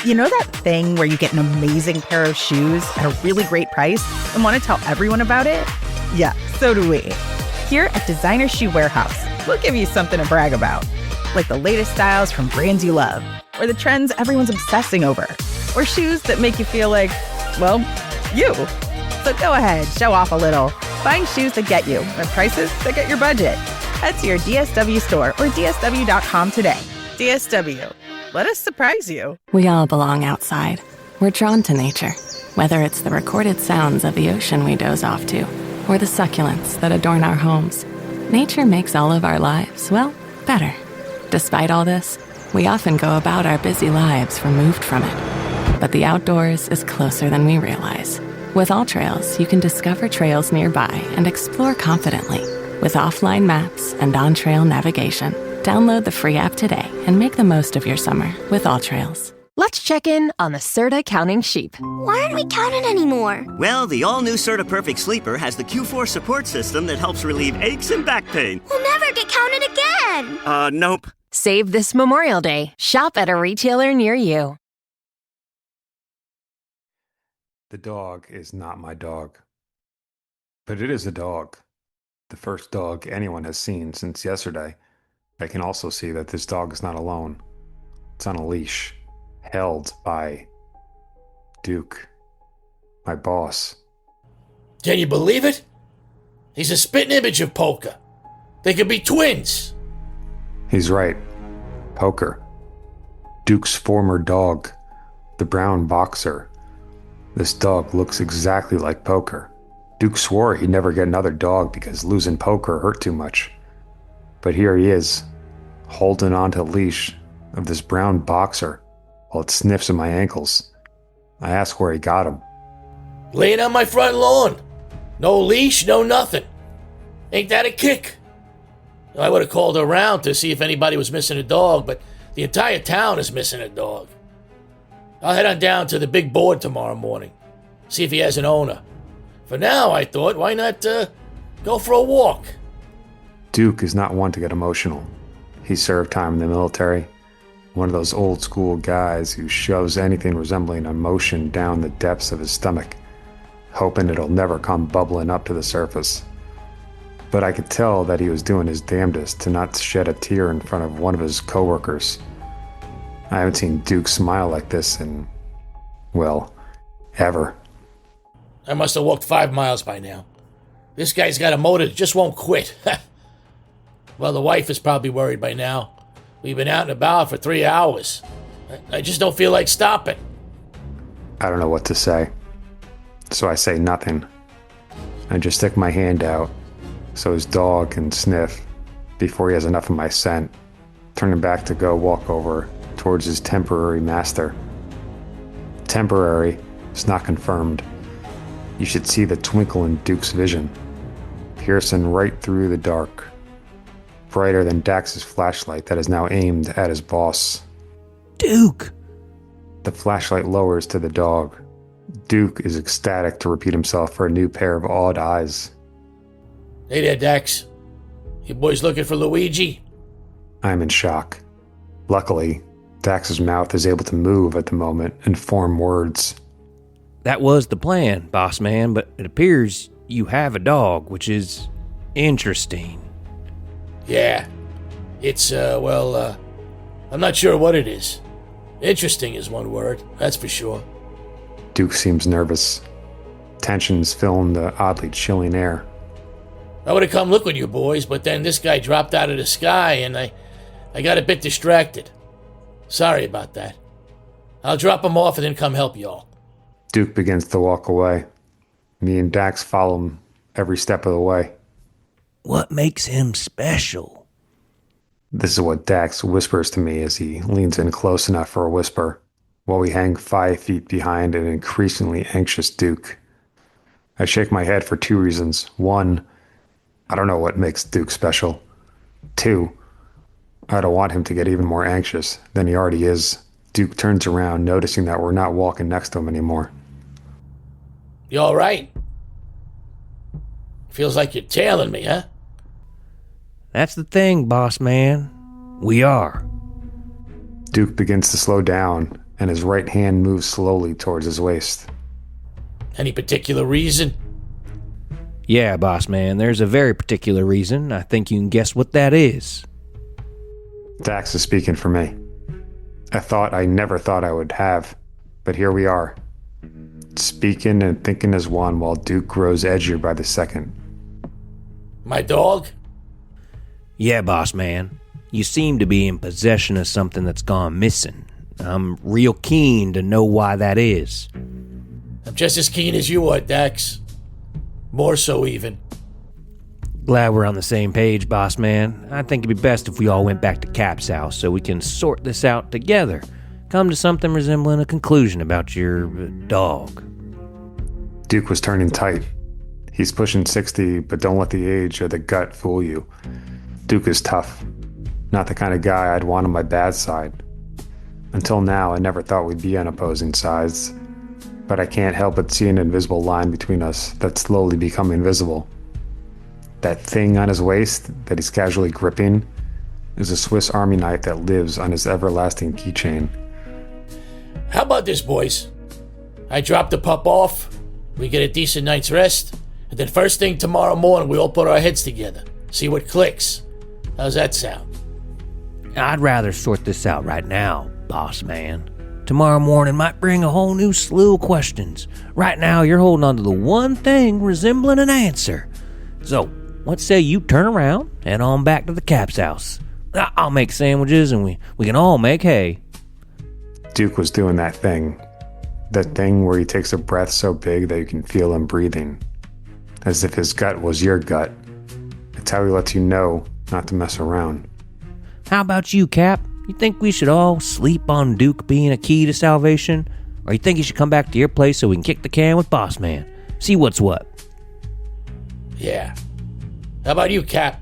You know that thing where you get an amazing pair of shoes at a really great price and want to tell everyone about it? Yeah, so do we. Here at Designer Shoe Warehouse, we'll give you something to brag about, like the latest styles from brands you love, or the trends everyone's obsessing over, or shoes that make you feel like, well, you. So go ahead, show off a little. Find shoes that get you at prices that get your budget. Head to your DSW store or DSW.com today. DSW. Let us surprise you. We all belong outside. We're drawn to nature, whether it's the recorded sounds of the ocean we doze off to, or the succulents that adorn our homes. Nature makes all of our lives, well, better. Despite all this, we often go about our busy lives removed from it. But the outdoors is closer than we realize. With AllTrails, you can discover trails nearby and explore confidently. With offline maps and on-trail navigation, download the free app today and make the most of your summer with AllTrails. Let's check in on the Serta Counting Sheep. Why aren't we counted anymore? Well, the all-new Serta Perfect Sleeper has the Q4 support system that helps relieve aches and back pain. We'll never get counted again. Nope. Save this Memorial Day. Shop at a retailer near you. The dog is not my dog. But it is a dog. The first dog anyone has seen since yesterday. I can also see that this dog is not alone. It's on a leash, held by Duke, my boss. Can you believe it? He's a spitting image of Poker. They could be twins. He's right. Poker. Duke's former dog, the brown boxer. This dog looks exactly like Poker. Duke swore he'd never get another dog because losing Poker hurt too much. But here he is, holding onto the leash of this brown boxer while it sniffs at my ankles. I ask where he got him. Laying on my front lawn. No leash, no nothing. Ain't that a kick? I would have called around to see if anybody was missing a dog, but the entire town is missing a dog. I'll head on down to the big board tomorrow morning, see if he has an owner. For now, I thought, why not go for a walk? Duke is not one to get emotional. He served time in the military. One of those old school guys who shoves anything resembling emotion down the depths of his stomach, hoping it'll never come bubbling up to the surface. But I could tell that he was doing his damnedest to not shed a tear in front of one of his coworkers. I haven't seen Duke smile like this in, well, ever. I must have walked 5 miles by now. This guy's got a motor that just won't quit. Well, the wife is probably worried by now. We've been out and about for 3 hours. I just don't feel like stopping. I don't know what to say. So I say nothing. I just stick my hand out so his dog can sniff before he has enough of my scent, turning back to go walk over towards his temporary master. Temporary is not confirmed. You should see the twinkle in Duke's vision, piercing right through the dark, brighter than Dax's flashlight that is now aimed at his boss. Duke! The flashlight lowers to the dog. Duke is ecstatic to repeat himself for a new pair of awed eyes. Hey there, Dax. You boys looking for Luigi? I'm in shock. Luckily, Dax's mouth is able to move at the moment and form words. That was the plan, boss man, but it appears you have a dog, which is interesting. Yeah. It's, I'm not sure what it is. Interesting is one word, that's for sure. Duke seems nervous. Tensions filling the oddly chilling air. I would have come look with you boys, but then this guy dropped out of the sky and I got a bit distracted. Sorry about that. I'll drop him off and then come help y'all. Duke begins to walk away. Me and Dax follow him every step of the way. What makes him special? This is what Dax whispers to me as he leans in close enough for a whisper, while we hang 5 feet behind an increasingly anxious Duke. I shake my head for 2 reasons. 1, I don't know what makes Duke special. 2, I don't want him to get even more anxious than he already is. Duke turns around, noticing that we're not walking next to him anymore. You all right? Feels like you're tailing me, huh? That's the thing, boss man. We are. Duke begins to slow down and his right hand moves slowly towards his waist. Any particular reason? Yeah, boss man, there's a very particular reason. I think you can guess what that is. Dax is speaking for me. A thought I never thought I would have, but here we are. Speaking and thinking as one while Duke grows edgier by the second. My dog? Yeah, boss man. You seem to be in possession of something that's gone missing. I'm real keen to know why that is. I'm just as keen as you are, Dax. More so, even. Glad we're on the same page, boss man. I think it'd be best if we all went back to Cap's house so we can sort this out together. Come to something resembling a conclusion about your dog. Duke was turning tight. He's pushing 60, but don't let the age or the gut fool you. Duke is tough. Not the kind of guy I'd want on my bad side. Until now, I never thought we'd be on opposing sides. But I can't help but see an invisible line between us that's slowly becoming visible. That thing on his waist that he's casually gripping is a Swiss Army knife that lives on his everlasting keychain. How about this, boys? I drop the pup off, we get a decent night's rest, and then first thing tomorrow morning we all put our heads together, see what clicks. How's that sound? I'd rather sort this out right now, boss man. Tomorrow morning might bring a whole new slew of questions. Right now, you're holding on to the one thing resembling an answer. So, let's say you turn around and on back to the Cap's house. I'll make sandwiches and we can all make hay. Duke was doing that thing. That thing where he takes a breath so big that you can feel him breathing. As if his gut was your gut. It's how he lets you know not to mess around. How about you, Cap? You think we should all sleep on Duke being a key to salvation? Or you think he should come back to your place so we can kick the can with Boss Man? See what's what. Yeah. How about you, Cap?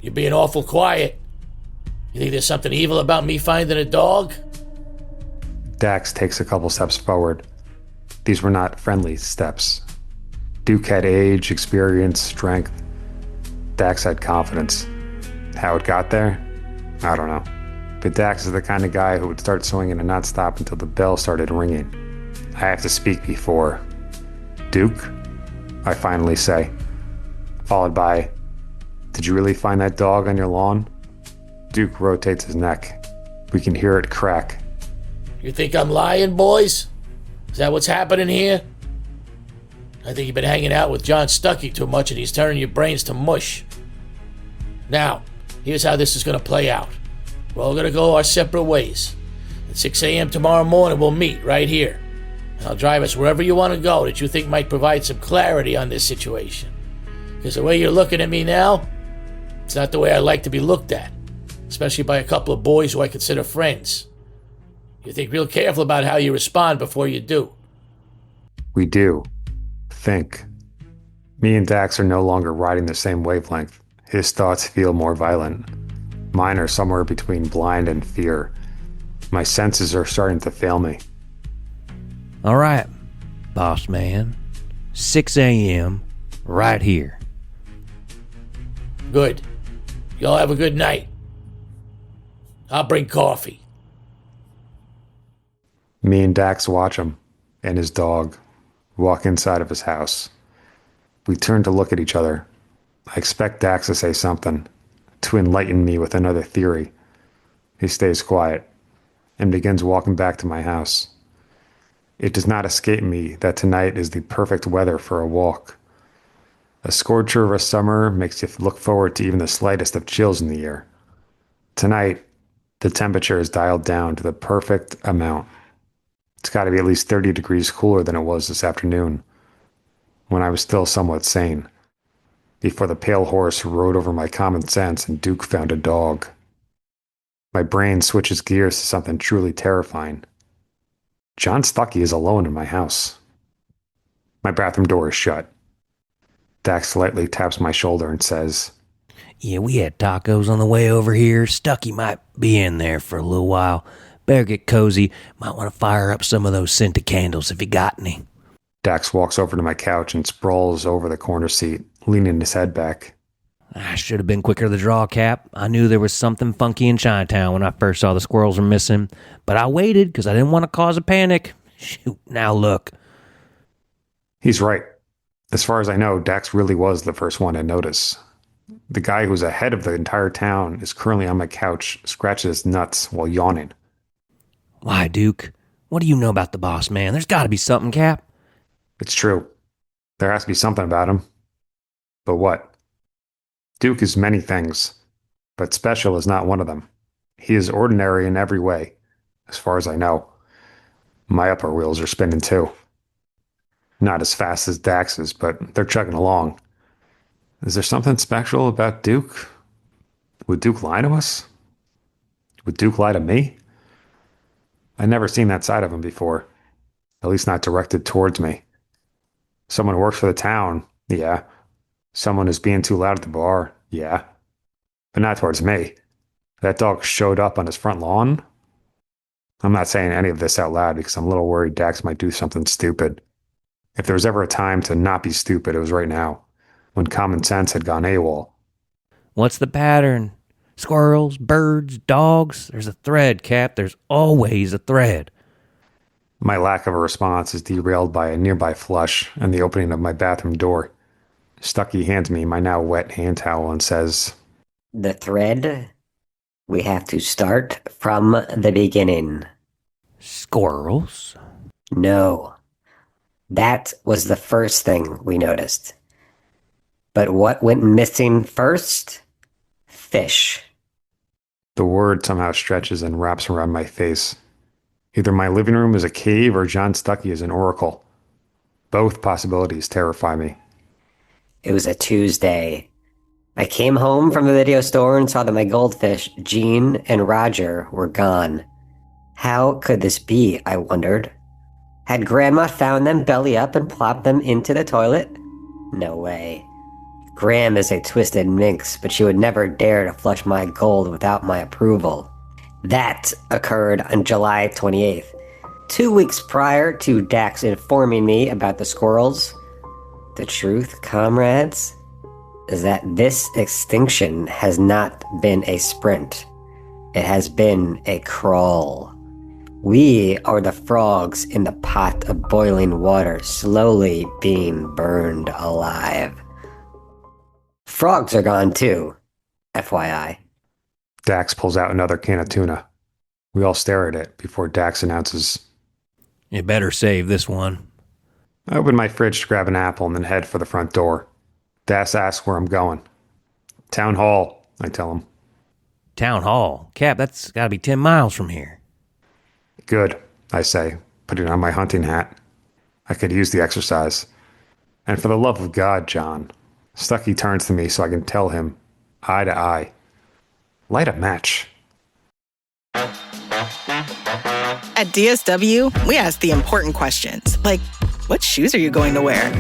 You're being awful quiet. You think there's something evil about me finding a dog? Dax takes a couple steps forward. These were not friendly steps. Duke had age, experience, strength. Dax had confidence. How it got there? I don't know. But Dax is the kind of guy who would start swinging and not stop until the bell started ringing. I have to speak before. Duke? I finally say. Followed by, did you really find that dog on your lawn? Duke rotates his neck. We can hear it crack. You think I'm lying, boys? Is that what's happening here? I think you've been hanging out with John Stuckey too much and he's turning your brains to mush. Now, here's how this is going to play out. We're all going to go our separate ways. At 6 a.m. tomorrow morning, we'll meet right here. And I'll drive us wherever you want to go that you think might provide some clarity on this situation. Because the way you're looking at me now, it's not the way I like to be looked at. Especially by a couple of boys who I consider friends. You think real careful about how you respond before you do. We do. Think. Me and Dax are no longer riding the same wavelength. His thoughts feel more violent. Mine are somewhere between blind and fear. My senses are starting to fail me. All right, boss man. 6 a.m. right here. Good. Y'all have a good night. I'll bring coffee. Me and Dax watch him and his dog walk inside of his house. We turn to look at each other. I expect Dax to say something, to enlighten me with another theory. He stays quiet and begins walking back to my house. It does not escape me that tonight is the perfect weather for a walk. A scorcher of a summer makes you look forward to even the slightest of chills in the air. Tonight, the temperature is dialed down to the perfect amount. It's got to be at least 30 degrees cooler than it was this afternoon, when I was still somewhat sane, before the pale horse rode over my common sense and Duke found a dog. My brain switches gears to something truly terrifying. John Stuckey is alone in my house. My bathroom door is shut. Dax lightly taps my shoulder and says, Yeah, we had tacos on the way over here. Stucky might be in there for a little while. Better get cozy. Might want to fire up some of those scented candles if you got any. Dax walks over to my couch and sprawls over the corner seat, leaning his head back. I should have been quicker to the draw, Cap. I knew there was something funky in Chinatown when I first saw the squirrels were missing, but I waited because I didn't want to cause a panic. Shoot, now look. He's right. As far as I know, Dax really was the first one to notice. The guy who's ahead of the entire town is currently on my couch, scratching his nuts while yawning. Why, Duke? What do you know about the boss man? There's got to be something, Cap. It's true. There has to be something about him. But what? Duke is many things, but special is not one of them. He is ordinary in every way, as far as I know. My upper wheels are spinning too. Not as fast as Dax's, but they're chugging along. Is there something special about Duke? Would Duke lie to us? Would Duke lie to me? I'd never seen that side of him before, at least not directed towards me. Someone who works for the town, yeah. Someone who's being too loud at the bar, yeah. But not towards me. That dog showed up on his front lawn. I'm not saying any of this out loud because I'm a little worried Dax might do something stupid. If there was ever a time to not be stupid, it was right now, when common sense had gone AWOL. What's the pattern? Squirrels, birds, dogs? There's a thread, Cap. There's always a thread. My lack of a response is derailed by a nearby flush and the opening of my bathroom door. Stucky hands me my now wet hand towel and says, The thread? We have to start from the beginning. Squirrels? No. That was the first thing we noticed. But what went missing first? Fish. The word somehow stretches and wraps around my face. Either my living room is a cave or John Stucky is an oracle. Both possibilities terrify me. It was a Tuesday. I came home from the video store and saw that my goldfish, Jean and Roger, were gone. How could this be, I wondered. Had Grandma found them belly up and plopped them into the toilet? No way. Gram is a twisted minx, but she would never dare to flush my gold without my approval. That occurred on July 28th, 2 weeks prior to Dax informing me about the squirrels. The truth, comrades, is that this extinction has not been a sprint. It has been a crawl. We are the frogs in the pot of boiling water, slowly being burned alive. Frogs are gone too, FYI. Dax pulls out another can of tuna. We all stare at it before Dax announces, You better save this one. I open my fridge to grab an apple and then head for the front door. Dax asks where I'm going. Town Hall, I tell him. Town Hall? Cap, that's got to be 10 miles from here. Good, I say, putting on my hunting hat. I could use the exercise. And for the love of God, John. Stucky turns to me so I can tell him, eye to eye. Light a match. At DSW, we ask the important questions, like, what shoes are you going to wear?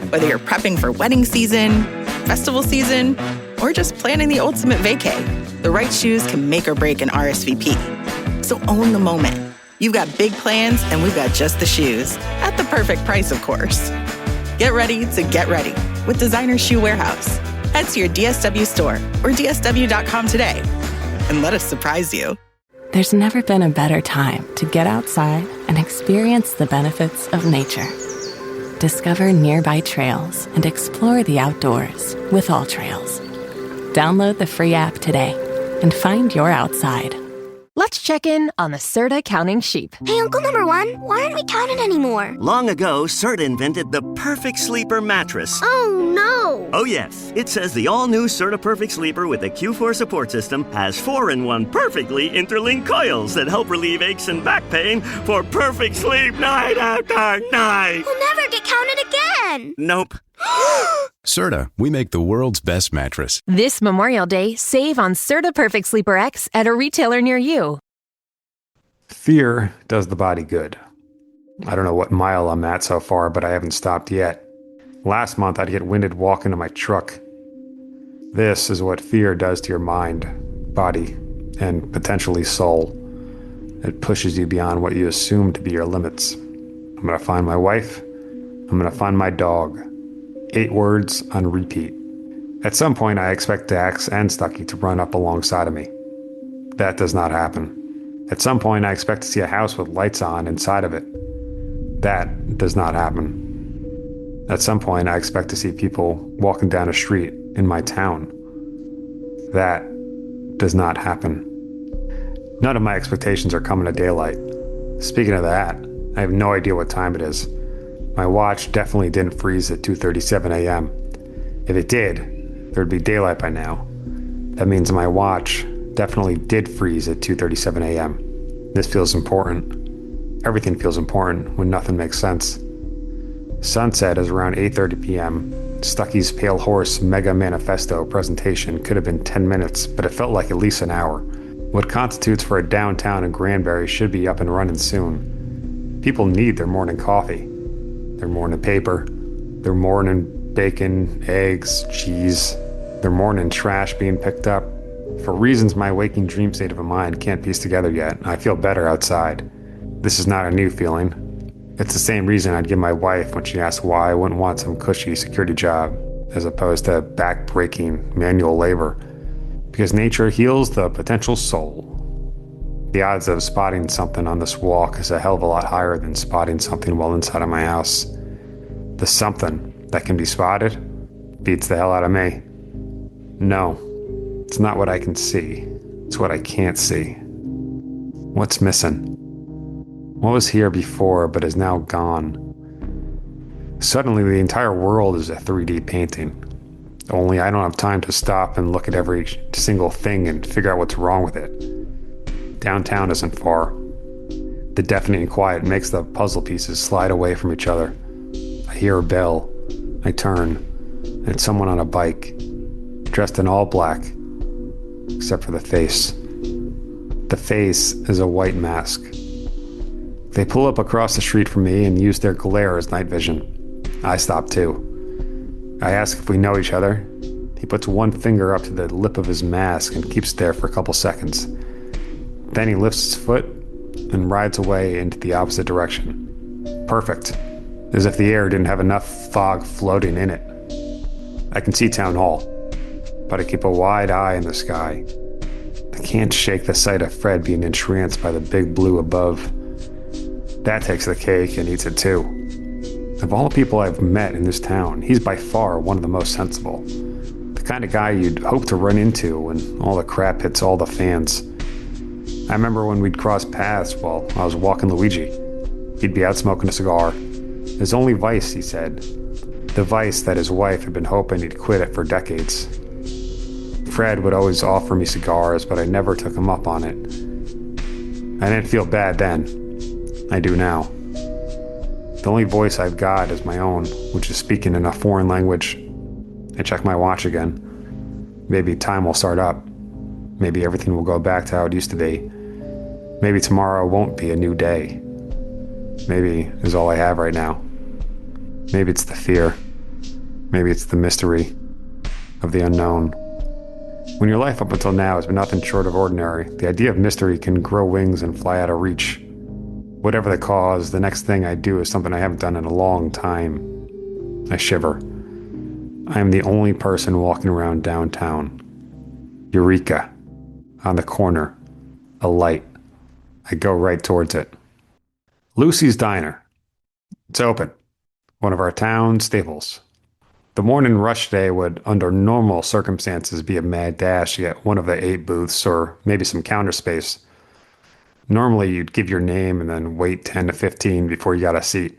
Whether you're prepping for wedding season, festival season, or just planning the ultimate vacay, the right shoes can make or break an RSVP. So own the moment. You've got big plans, and we've got just the shoes. At the perfect price, of course. Get ready to get ready with Designer Shoe Warehouse. Head to your DSW store or DSW.com today and let us surprise you. There's never been a better time to get outside and experience the benefits of nature. Discover nearby trails and explore the outdoors with All Trails. Download the free app today and find your outside. Let's check in on the Serta counting sheep. Hey, Uncle Number One, why aren't we counting anymore? Long ago, Serta invented the perfect sleeper mattress. Oh, no. Oh, yes. It says the all-new Serta Perfect Sleeper with the Q4 support system has 4-in-1 perfectly interlinked coils that help relieve aches and back pain for perfect sleep night after night. We'll never get counted again. Nope. Serta, we make the world's best mattress. This Memorial Day, save on Serta Perfect Sleeper X at a retailer near you. Fear does the body good. I don't know what mile I'm at so far, but I haven't stopped yet. Last month, I'd get winded walking to my truck. This is what fear does to your mind, body, and potentially soul. It pushes you beyond what you assume to be your limits. I'm gonna find my wife. I'm gonna find my dog. 8 words on repeat. At some point, I expect Dax and Stucky to run up alongside of me. That does not happen. At some point, I expect to see a house with lights on inside of it. That does not happen. At some point, I expect to see people walking down a street in my town. That does not happen. None of my expectations are coming to daylight. Speaking of that, I have no idea what time it is. My watch definitely didn't freeze at 2:37 a.m. If it did, there'd be daylight by now. That means my watch definitely did freeze at 2:37 a.m. This feels important. Everything feels important when nothing makes sense. Sunset is around 8:30 p.m. Stucky's Pale Horse Mega Manifesto presentation could have been 10 minutes, but it felt like at least an hour. What constitutes for a downtown in Granbury should be up and running soon. People need their morning coffee, their morning paper, their morning bacon, eggs, cheese, their morning trash being picked up. For reasons my waking dream state of mind can't piece together yet, I feel better outside. This is not a new feeling. It's the same reason I'd give my wife when she asks why I wouldn't want some cushy security job as opposed to back-breaking manual labor. Because nature heals the potential soul. The odds of spotting something on this walk is a hell of a lot higher than spotting something well inside of my house. The something that can be spotted beats the hell out of me. No, it's not what I can see. It's what I can't see. What's missing? What was here before but is now gone? Suddenly the entire world is a 3D painting. Only I don't have time to stop and look at every single thing and figure out what's wrong with it. Downtown isn't far. The deafening quiet makes the puzzle pieces slide away from each other. I hear a bell. I turn, and it's someone on a bike, dressed in all black, except for the face. The face is a white mask. They pull up across the street from me and use their glare as night vision. I stop too. I ask if we know each other. He puts one finger up to the lip of his mask and keeps it there for a couple seconds. Then he lifts his foot and rides away into the opposite direction. Perfect. As if the air didn't have enough fog floating in it. I can see Town Hall, but I keep a wide eye in the sky. I can't shake the sight of Fred being entranced by the big blue above. That takes the cake and eats it too. Of all the people I've met in this town, he's by far one of the most sensible. The kind of guy you'd hope to run into when all the crap hits all the fans. I remember when we'd cross paths while I was walking Luigi. He'd be out smoking a cigar. His only vice, he said. The vice that his wife had been hoping he'd quit it for decades. Fred would always offer me cigars, but I never took him up on it. I didn't feel bad then. I do now. The only voice I've got is my own, which is speaking in a foreign language. I check my watch again. Maybe time will start up. Maybe everything will go back to how it used to be. Maybe tomorrow won't be a new day. Maybe is all I have right now. Maybe it's the fear. Maybe it's the mystery of the unknown. When your life up until now has been nothing short of ordinary, the idea of mystery can grow wings and fly out of reach. Whatever the cause, the next thing I do is something I haven't done in a long time. I shiver. I am the only person walking around downtown. Eureka. On the corner. A light. I go right towards it. Lucy's Diner. It's open. One of our town staples. The morning rush day would, under normal circumstances, be a mad dash to get one of the 8 booths or maybe some counter space. Normally, you'd give your name and then wait 10 to 15 before you got a seat.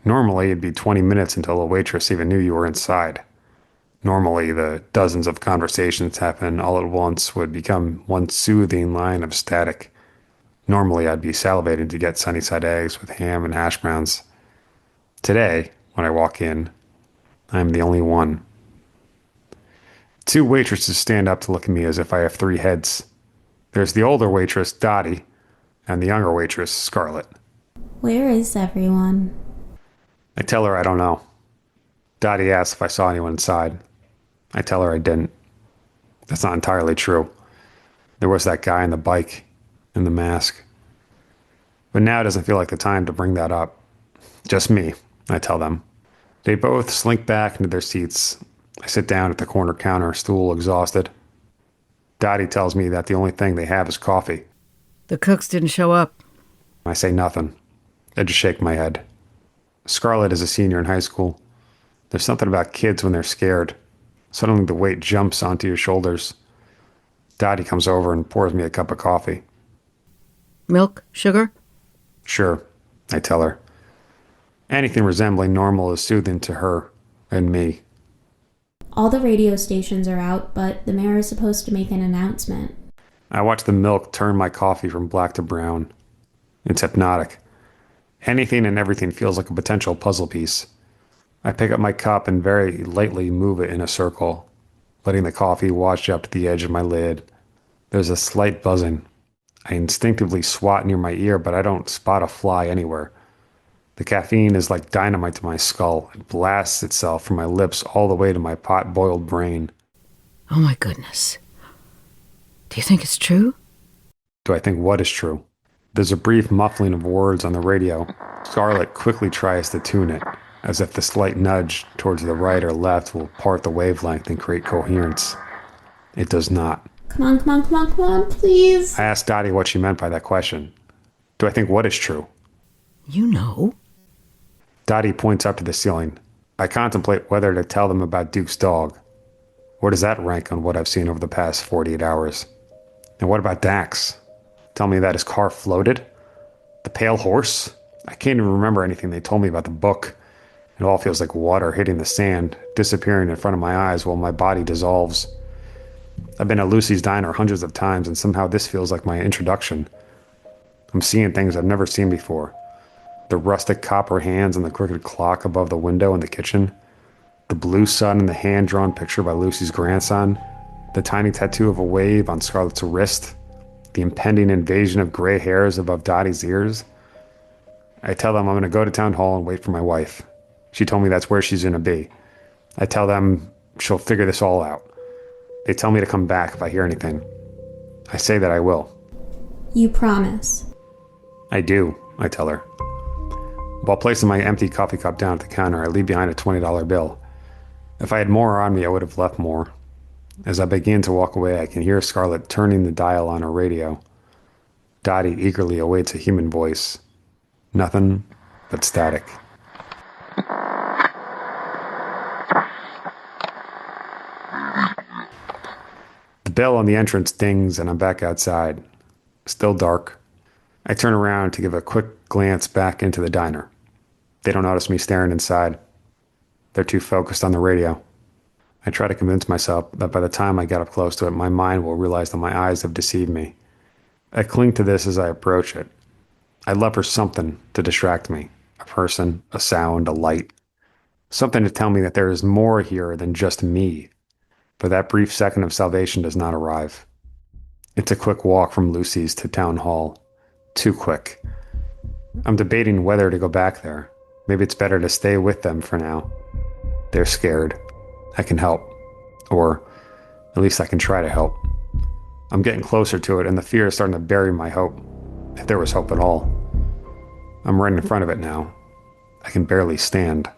Normally, it'd be 20 minutes until a waitress even knew you were inside. Normally, the dozens of conversations happening all at once would become one soothing line of static. Normally, I'd be salivating to get Sunnyside eggs with ham and hash browns. Today, when I walk in, I'm the only one. 2 waitresses stand up to look at me as if I have 3 heads. There's the older waitress, Dottie, and the younger waitress, Scarlett. Where is everyone? I tell her I don't know. Dottie asks if I saw anyone inside. I tell her I didn't. That's not entirely true. There was that guy on the bike, in the mask. But now it doesn't feel like the time to bring that up. Just me, I tell them. They both slink back into their seats. I sit down at the corner counter stool, exhausted. Dottie tells me that the only thing they have is coffee. The cooks didn't show up. I say nothing. I just shake my head. Scarlett is a senior in high school. There's something about kids when they're scared. Suddenly the weight jumps onto your shoulders. Dottie comes over and pours me a cup of coffee. Milk? Sugar? Sure, I tell her. Anything resembling normal is soothing to her and me. All the radio stations are out, but the mayor is supposed to make an announcement. I watch the milk turn my coffee from black to brown. It's hypnotic. Anything and everything feels like a potential puzzle piece. I pick up my cup and very lightly move it in a circle, letting the coffee wash up to the edge of my lid. There's a slight buzzing. I instinctively swat near my ear, but I don't spot a fly anywhere. The caffeine is like dynamite to my skull. It blasts itself from my lips all the way to my pot-boiled brain. Oh my goodness. Do you think it's true? Do I think what is true? There's a brief muffling of words on the radio. Scarlett quickly tries to tune it, as if the slight nudge towards the right or left will part the wavelength and create coherence. It does not. Come on, please. I asked Dottie what she meant by that question. Do I think what is true? You know. Dottie points up to the ceiling. I contemplate whether to tell them about Duke's dog. Where does that rank on what I've seen over the past 48 hours? And what about Dax? Tell me that his car floated? The pale horse? I can't even remember anything they told me about the book. It all feels like water hitting the sand, disappearing in front of my eyes while my body dissolves. I've been at Lucy's Diner hundreds of times, and somehow this feels like my introduction. I'm seeing things I've never seen before. The rustic copper hands on the crooked clock above the window in the kitchen. The blue sun in the hand-drawn picture by Lucy's grandson. The tiny tattoo of a wave on Scarlett's wrist. The impending invasion of gray hairs above Dottie's ears. I tell them I'm going to go to town hall and wait for my wife. She told me that's where she's going to be. I tell them she'll figure this all out. They tell me to come back if I hear anything. I say that I will. You promise. I do, I tell her. While placing my empty coffee cup down at the counter, I leave behind a $20 bill. If I had more on me, I would have left more. As I begin to walk away, I can hear Scarlett turning the dial on her radio. Dottie eagerly awaits a human voice. Nothing but static. The bell on the entrance dings and I'm back outside. Still dark. I turn around to give a quick glance back into the diner. They don't notice me staring inside. They're too focused on the radio. I try to convince myself that by the time I get up close to it, my mind will realize that my eyes have deceived me. I cling to this as I approach it. I look for something to distract me. A person, a sound, a light. Something to tell me that there is more here than just me. But that brief second of salvation does not arrive. It's a quick walk from Lucy's to town hall. Too quick. I'm debating whether to go back there. Maybe it's better to stay with them for now. They're scared. I can help. Or at least I can try to help. I'm getting closer to it, and the fear is starting to bury my hope. If there was hope at all. I'm right in front of it now. I can barely stand.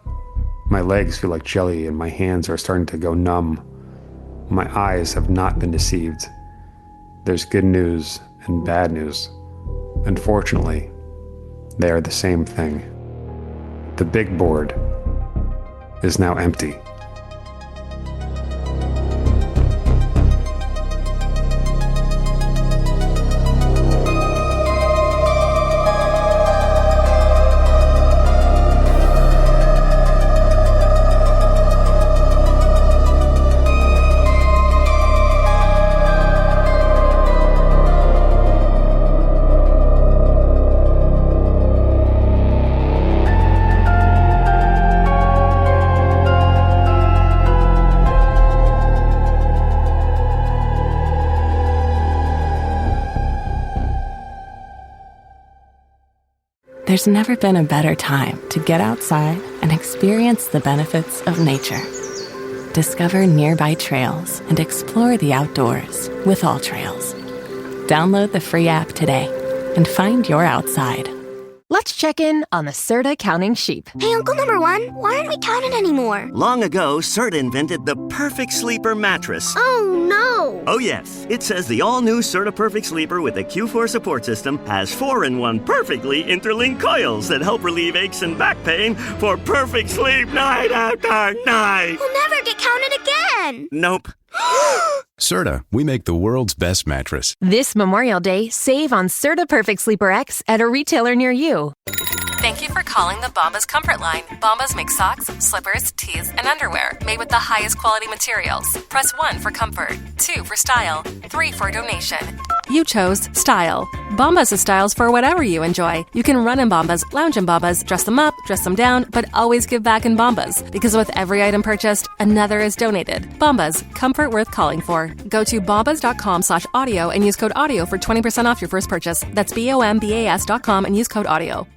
My legs feel like jelly, and my hands are starting to go numb. My eyes have not been deceived. There's good news and bad news. Unfortunately, they are the same thing. The big board is now empty. There's never been a better time to get outside and experience the benefits of nature. Discover nearby trails and explore the outdoors with AllTrails. Download the free app today and find your outside. Let's Let's check in on the Serta counting sheep. Hey, Uncle Number One, why aren't we counting anymore? Long ago, Serta invented the perfect sleeper mattress. Oh, no. Oh, yes. It says the all-new Serta Perfect Sleeper with a Q4 support system has 4-in-1 perfectly interlinked coils that help relieve aches and back pain for perfect sleep night after night. We'll never get counted again. Nope. Serta, we make the world's best mattress. This Memorial Day, save on Serta Perfect Sleeper X at a retailer near you. Thank you for calling the Bombas Comfort line. Bombas make socks, slippers, tees, and underwear made with the highest quality materials. Press 1 for comfort, 2 for style, 3 for donation. You chose style. Bombas has styles for whatever you enjoy. You can run in Bombas, lounge in Bombas, dress them up, dress them down, but always give back in Bombas. Because with every item purchased, another is donated. Bombas, comfort worth calling for. Go to bombas.com/audio and use code AUDIO for 20% off your first purchase. That's BOMBAS.com and use code AUDIO.